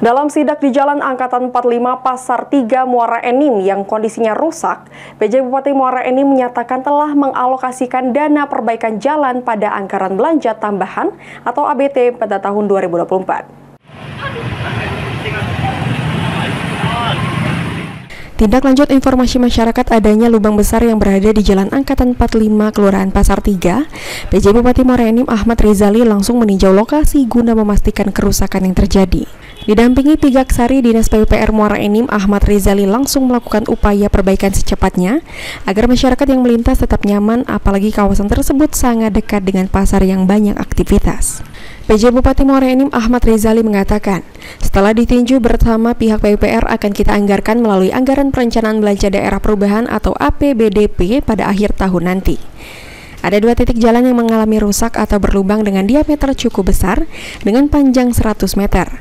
Dalam sidak di Jalan Angkatan 45 Pasar 3 Muara Enim yang kondisinya rusak, PJ Bupati Muara Enim menyatakan telah mengalokasikan dana perbaikan jalan pada anggaran belanja tambahan atau ABT pada tahun 2024. Tindak lanjut informasi masyarakat adanya lubang besar yang berada di Jalan Angkatan 45 Kelurahan Pasar 3, PJ Bupati Muara Enim Ahmad Rizali langsung meninjau lokasi guna memastikan kerusakan yang terjadi. Didampingi Pigaksari Dinas PUPR Muara Enim, Ahmad Rizali langsung melakukan upaya perbaikan secepatnya agar masyarakat yang melintas tetap nyaman, apalagi kawasan tersebut sangat dekat dengan pasar yang banyak aktivitas. PJ Bupati Muara Enim Ahmad Rizali mengatakan, setelah ditinjau bersama pihak PUPR akan kita anggarkan melalui Anggaran Perencanaan Belanja Daerah Perubahan atau APBDP pada akhir tahun nanti. Ada 2 titik jalan yang mengalami rusak atau berlubang dengan diameter cukup besar dengan panjang 100 meter.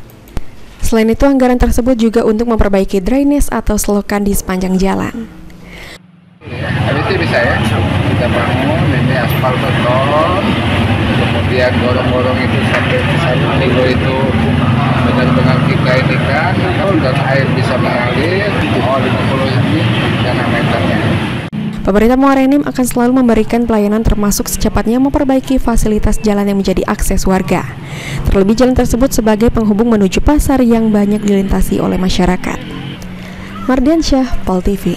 Selain itu, anggaran tersebut juga untuk memperbaiki drainase atau selokan di sepanjang jalan. Itu bisa ya, kita bangun, ini aspal beton, kemudian gorong-gorong itu sampai satu kilo itu benar-benar kita ini kan, dan air bisa mengalir, 50 ini jangan meternya. Pemerintah Muara Enim akan selalu memberikan pelayanan termasuk secepatnya memperbaiki fasilitas jalan yang menjadi akses warga. Terlebih jalan tersebut sebagai penghubung menuju pasar yang banyak dilintasi oleh masyarakat. Mardiansyah, Pol TV.